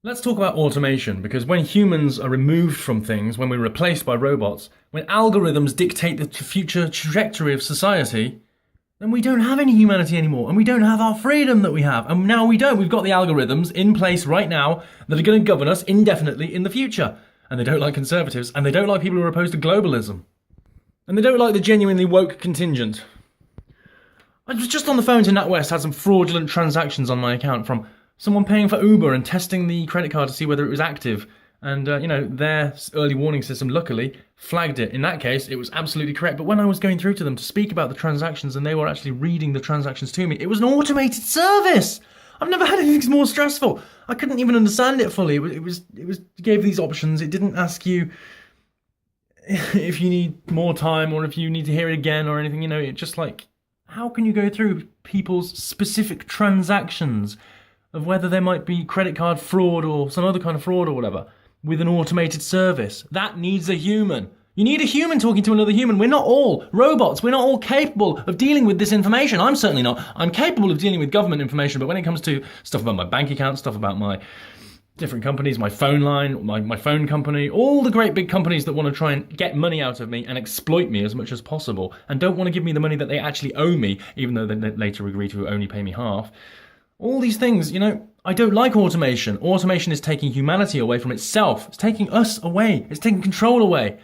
Let's talk about automation, because when humans are removed from things, when we're replaced by robots, when algorithms dictate the future trajectory of society, then we don't have any humanity anymore, and we don't have our freedom that we have. And now we don't. We've got the algorithms in place right now that are going to govern us indefinitely in the future. And they don't like conservatives, and they don't like people who are opposed to globalism. And they don't like the genuinely woke contingent. I was just on the phone to NatWest, had some fraudulent transactions on my account from someone paying for Uber and testing the credit card to see whether it was active. And, their early warning system, luckily, flagged it. In that case, it was absolutely correct. But when I was going through to them to speak about the transactions and they were actually reading the transactions to me, it was an automated service. I've never had anything more stressful. I couldn't even understand it fully. It gave these options. It didn't ask you if you need more time or if you need to hear it again or anything. It just like, how can you go through people's specific transactions of whether there might be credit card fraud or some other kind of fraud or whatever with an automated service? That needs a human. You need a human talking to another human. We're not all robots. We're not all capable of dealing with this information. I'm certainly not. I'm capable of dealing with government information, but when it comes to stuff about my bank account, stuff about my different companies, my phone line, my phone company, all the great big companies that want to try and get money out of me and exploit me as much as possible and don't want to give me the money that they actually owe me, even though they later agree to only pay me half. All these things, I don't like automation. Automation is taking humanity away from itself. It's taking us away. It's taking control away.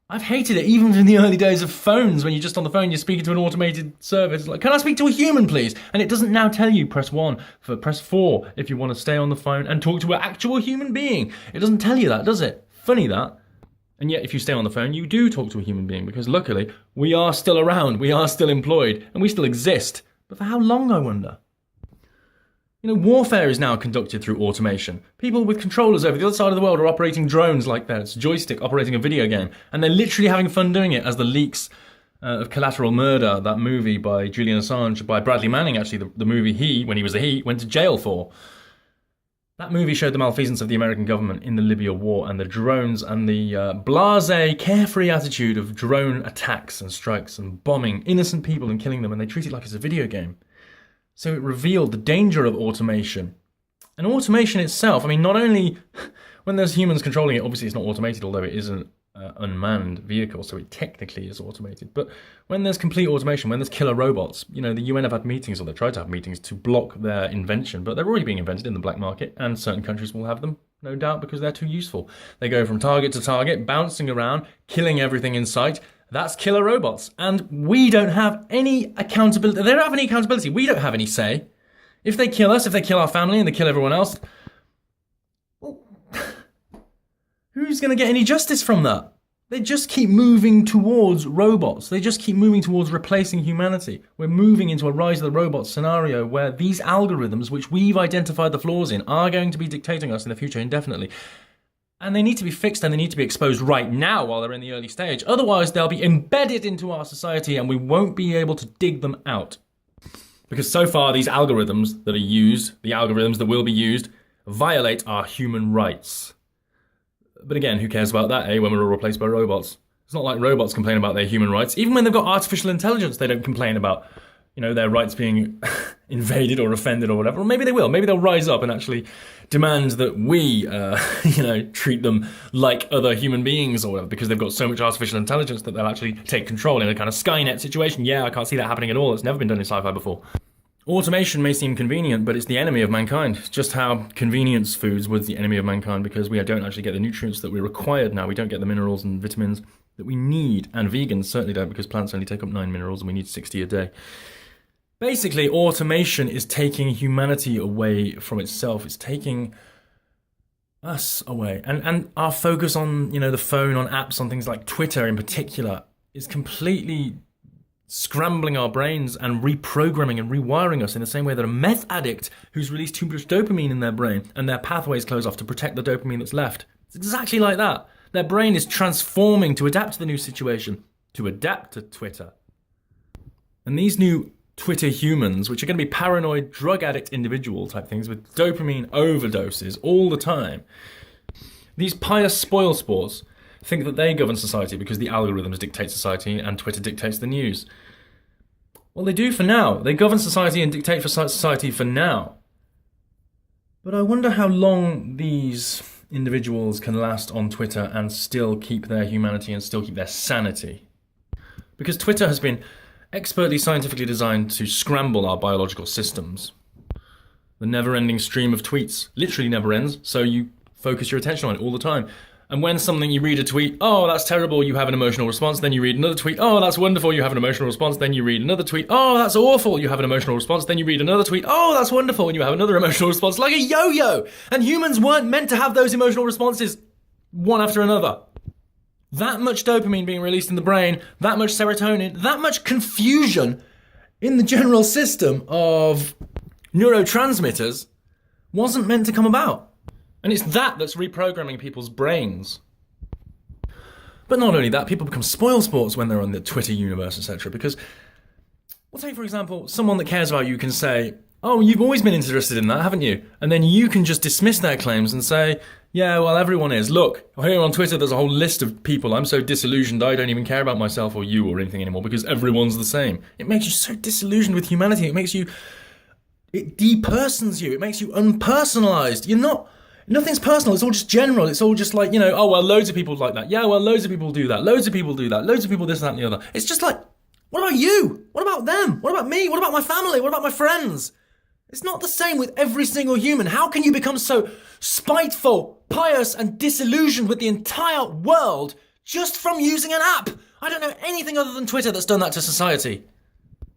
I've hated it even in the early days of phones when you're just on the phone, you're speaking to an automated service. Like, can I speak to a human, please? And it doesn't now tell you press 1, press 4 if you want to stay on the phone and talk to an actual human being. It doesn't tell you that, does it? Funny that. And yet, if you stay on the phone, you do talk to a human being because luckily, we are still around, we are still employed, and we still exist. But for how long, I wonder? Warfare is now conducted through automation. People with controllers over the other side of the world are operating drones like that. It's a joystick operating a video game. And they're literally having fun doing it, as the leaks of Collateral Murder, that movie by Julian Assange, by Bradley Manning, actually, the movie when he was went to jail for. That movie showed the malfeasance of the American government in the Libya war and the drones and the blasé, carefree attitude of drone attacks and strikes and bombing innocent people and killing them, and they treat it like it's a video game. So it revealed the danger of automation. And automation itself, not only when there's humans controlling it, obviously it's not automated, although it is an unmanned vehicle, so it technically is automated. But when there's complete automation, when there's killer robots, the UN have had meetings, or they tried to have meetings, to block their invention, but they're already being invented in the black market, and certain countries will have them, no doubt, because they're too useful. They go from target to target, bouncing around, killing everything in sight. That's killer robots. And we don't have any accountability. They don't have any accountability. We don't have any say. If they kill us, if they kill our family and they kill everyone else, well, who's going to get any justice from that? They just keep moving towards robots. They just keep moving towards replacing humanity. We're moving into a rise of the robots scenario where these algorithms, which we've identified the flaws in, are going to be dictating us in the future indefinitely. And they need to be fixed and they need to be exposed right now while they're in the early stage. Otherwise, they'll be embedded into our society and we won't be able to dig them out. Because so far, these algorithms that are used, the algorithms that will be used, violate our human rights. But again, who cares about that, when we're all replaced by robots? It's not like robots complain about their human rights. Even when they've got artificial intelligence, they don't complain about their rights being invaded or offended or whatever. Or maybe they will. Maybe they'll rise up and actually demand that we, treat them like other human beings or whatever, because they've got so much artificial intelligence that they'll actually take control in a kind of Skynet situation. Yeah, I can't see that happening at all. It's never been done in sci-fi before. Automation may seem convenient, but it's the enemy of mankind. Just how convenience foods was the enemy of mankind, because we don't actually get the nutrients that we're required now. We don't get the minerals and vitamins that we need. And vegans certainly don't, because plants only take up 9 minerals and we need 60 a day. Basically, automation is taking humanity away from itself. It's taking us away. And our focus on, the phone, on apps, on things like Twitter in particular, is completely scrambling our brains and reprogramming and rewiring us in the same way that a meth addict who's released too much dopamine in their brain and their pathways close off to protect the dopamine that's left. It's exactly like that. Their brain is transforming to adapt to the new situation, to adapt to Twitter. And these new Twitter humans, which are going to be paranoid, drug addict individual type things with dopamine overdoses all the time. These pious spoilsports think that they govern society because the algorithms dictate society and Twitter dictates the news. Well, they do for now. They govern society and dictate for society for now. But I wonder how long these individuals can last on Twitter and still keep their humanity and still keep their sanity. Because Twitter has been expertly scientifically designed to scramble our biological systems. The never-ending stream of tweets literally never ends, so you focus your attention on it all the time. And when you read a tweet, oh, that's terrible, you have an emotional response, then you read another tweet, oh, that's wonderful, you have an emotional response, then you read another tweet, oh, that's awful, you have an emotional response, then you read another tweet, oh, that's wonderful, and you have another emotional response, like a yo-yo! And humans weren't meant to have those emotional responses one after another. That much dopamine being released in the brain, that much serotonin, that much confusion in the general system of neurotransmitters wasn't meant to come about. And it's that's reprogramming people's brains. But not only that, people become spoilsports when they're on the Twitter universe, etc. Because, let's say, for example, someone that cares about you can say, oh, you've always been interested in that, haven't you? And then you can just dismiss their claims and say, yeah, well, everyone is. Look, here on Twitter, there's a whole list of people. I'm so disillusioned, I don't even care about myself or you or anything anymore because everyone's the same. It makes you so disillusioned with humanity. It depersons you. It makes you unpersonalized. Nothing's personal, it's all just general, it's all just like, oh, well, loads of people like that. Yeah, well, loads of people do that. Loads of people do that. Loads of people this, that, and the other. It's just like, what about you? What about them? What about me? What about my family? What about my friends? It's not the same with every single human. How can you become so spiteful, pious, and disillusioned with the entire world just from using an app? I don't know anything other than Twitter that's done that to society.